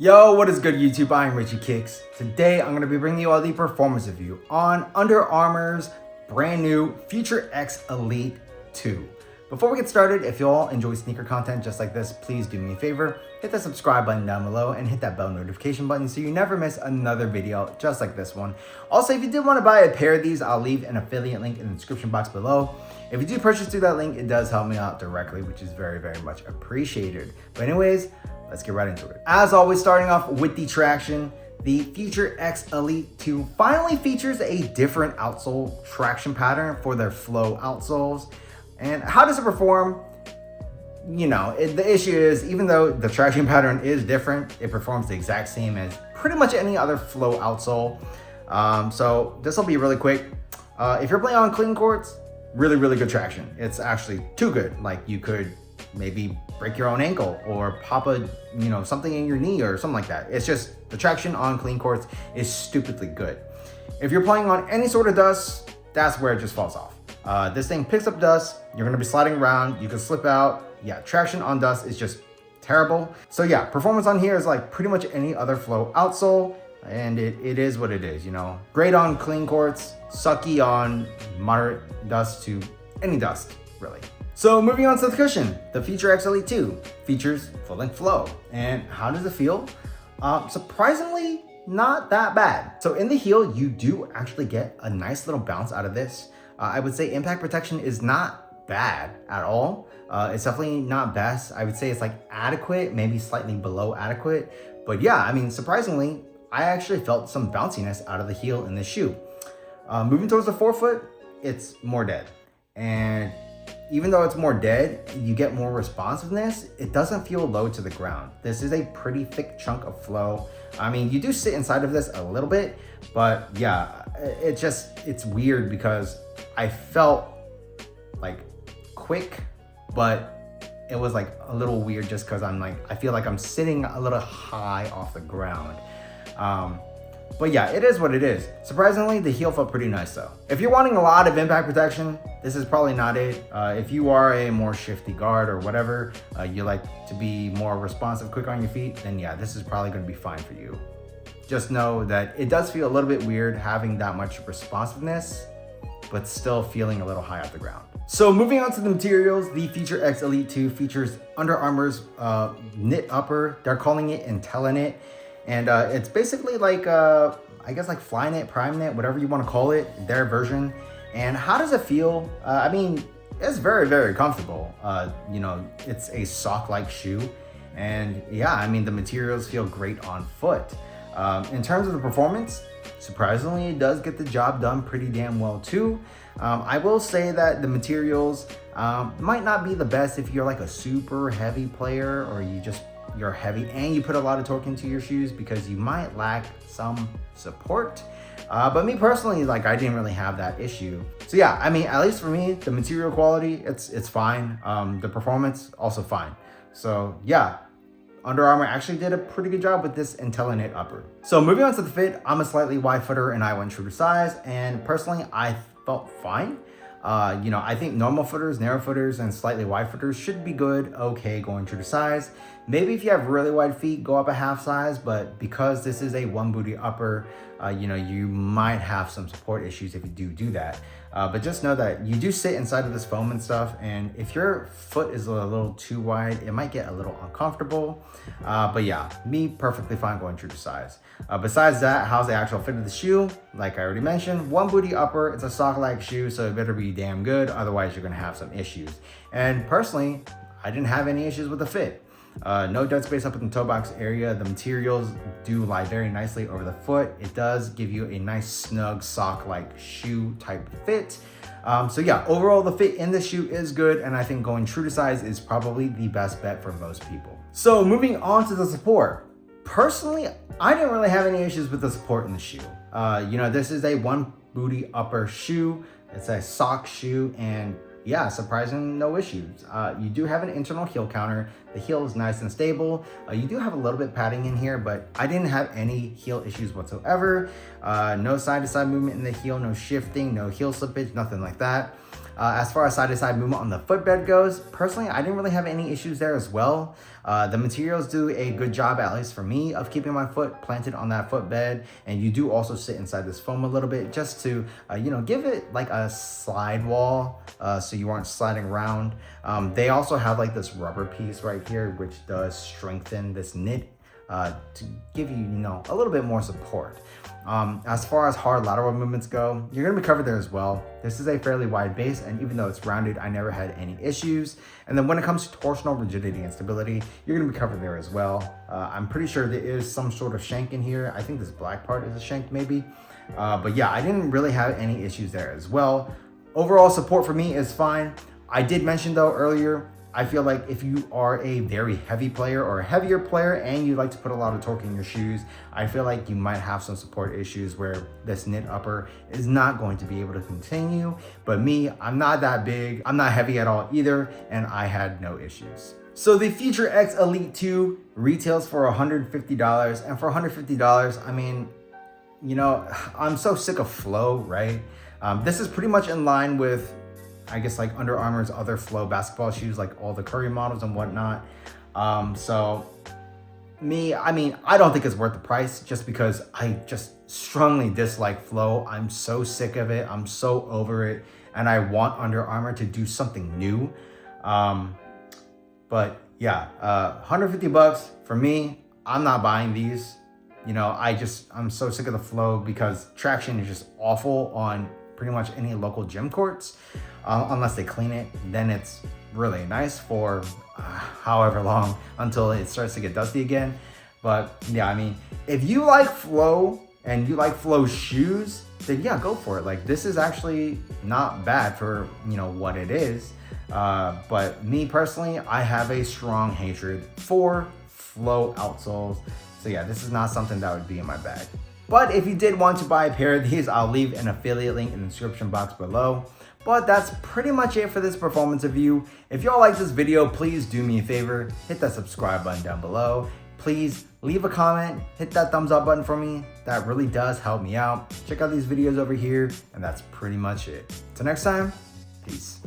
Yo, what is good YouTube? I'm Richie Kicks. Today I'm going to be bringing you all the performance review on Under Armour's brand new Future X Elite 2. Before we get started, if you all enjoy sneaker content just like this, please do me a favor, hit that subscribe button down below and hit that bell notification button so you never miss another video just like this one. Also, if you did want to buy a pair of these, I'll leave an affiliate link in the description box below. If you do purchase through that link, it does help me out directly, which is very, very much appreciated. But anyways, let's get right into it. As always, starting off with the traction, the Future X Elite 2 finally features a different outsole traction pattern for their flow outsoles. And how does it perform? You know, the issue is, even though the traction pattern is different, it performs the exact same as pretty much any other flow outsole. So this will be really quick. If you're playing on clean courts, really good traction. It's actually too good. Like, you could maybe break your own ankle or pop something in your knee or something like that. It's just the traction on clean courts is stupidly good. If you're playing on any sort of dust, that's where it just falls off. This thing picks up dust, you're gonna be sliding around, you can slip out. Yeah, traction on dust is just terrible. So yeah, performance on here is like pretty much any other flow outsole, and it is what it is, you know. Great on clean courts, sucky on moderate dust to any dust, really. So moving on to the cushion, the Future X Elite 2 features full-length flow. And how does it feel? Surprisingly, not that bad. So in the heel, you do actually get a nice little bounce out of this. I would say impact protection is not bad at all. It's definitely not best. I would say it's like adequate, maybe slightly below adequate. But yeah, I mean, surprisingly, I actually felt some bounciness out of the heel in this shoe. Moving towards the forefoot, it's more dead. And even though it's more dead, you get more responsiveness. It doesn't feel low to the ground. This is a pretty thick chunk of flow. I mean, you do sit inside of this a little bit, but yeah, it's weird because I felt like quick, but it was like a little weird just because I feel like I'm sitting a little high off the ground. But yeah, it is what it is. Surprisingly, the heel felt pretty nice though. If you're wanting a lot of impact protection, this is probably not it. If you are a more shifty guard or whatever, you like to be more responsive, quick on your feet, then yeah, this is probably gonna be fine for you. Just know that it does feel a little bit weird having that much responsiveness, but still feeling a little high off the ground. So moving on to the materials, the Future X Elite 2 features Under Armour's knit upper. They're calling it IntelliKnit. And it's basically like, I guess like Fly Knit, Prime Knit, whatever you want to call it, their version. And how does it feel? I mean, it's very comfortable. You know, it's a sock-like shoe. And yeah, I mean, the materials feel great on foot. In terms of the performance, surprisingly, it does get the job done pretty damn well too. I will say that the materials might not be the best if you're like a super heavy player, or you're heavy and you put a lot of torque into your shoes, because you might lack some support. But me personally, like, I didn't really have that issue. So yeah, I mean, at least for me, the material quality, it's fine. The performance, also fine. So yeah, Under Armour actually did a pretty good job with this IntelliKnit upper. So moving on to the fit, I'm a slightly wide footer and I went true to size, and personally, I felt fine. You know, I think normal footers, narrow footers, and slightly wide footers should be good, okay, going true to size. Maybe if you have really wide feet, go up a half size, but because this is a one booty upper, you know, you might have some support issues if you do that. But just know that you do sit inside of this foam and stuff, and if your foot is a little too wide, it might get a little uncomfortable. But yeah, me perfectly fine going true to size. Besides that, how's the actual fit of the shoe? Like I already mentioned, one booty upper, it's a sock-like shoe, so it better be damn good, otherwise you're gonna have some issues. And personally, I didn't have any issues with the fit. No dead space up in the toe box area. The materials do lie very nicely over the foot. It does give you a nice snug sock-like shoe type fit. So yeah, overall the fit in this shoe is good, and I think going true to size is probably the best bet for most people. So moving on to the support. Personally, I didn't really have any issues with the support in the shoe. You know, this is a one booty upper shoe. It's a sock shoe, and yeah, surprising, no issues. You do have an internal heel counter. The heel is nice and stable. You do have a little bit padding in here, but I didn't have any heel issues whatsoever. No side to side movement in the heel, no shifting, no heel slippage, nothing like that. As far as side-to-side movement on the footbed goes, personally, I didn't really have any issues there as well. The materials do a good job, at least for me, of keeping my foot planted on that footbed. And you do also sit inside this foam a little bit just to, give it like a slide wall so you aren't sliding around. They also have like this rubber piece right here, which does strengthen this knit to give you, a little bit more support. As far as hard lateral movements go, you're gonna be covered there as well. This is a fairly wide base, and even though it's rounded, I never had any issues. And then when it comes to torsional rigidity and stability, you're gonna be covered there as well. I'm pretty sure there is some sort of shank in here. I think this black part is a shank maybe. But yeah, I didn't really have any issues there as well. Overall support for me is fine. I did mention though earlier, I feel like if you are a very heavy player or a heavier player and you like to put a lot of torque in your shoes, I feel like you might have some support issues where this knit upper is not going to be able to continue. But me, I'm not that big, I'm not heavy at all either, and I had no issues. So the Futr X Elite 2 retails for $150, and for $150, I mean, I'm so sick of flow, right? This is pretty much in line with, I guess, like Under Armour's other flow basketball shoes, like all the Curry models and whatnot. So me, I mean, I don't think it's worth the price just because I just strongly dislike flow. I'm so sick of it. I'm so over it. And I want Under Armour to do something new. But yeah, $150 for me. I'm not buying these. I'm so sick of the flow because traction is just awful on pretty much any local gym courts. Unless they clean it, then it's really nice for however long until it starts to get dusty again. But yeah, I mean, if you like flow and you like flow shoes, then yeah, go for it. Like, this is actually not bad for, what it is. But me personally, I have a strong hatred for flow outsoles. So yeah, this is not something that would be in my bag. But if you did want to buy a pair of these, I'll leave an affiliate link in the description box below. But that's pretty much it for this performance review. If y'all like this video, please do me a favor, hit that subscribe button down below. Please leave a comment, hit that thumbs up button for me. That really does help me out. Check out these videos over here, and that's pretty much it. Till next time, peace.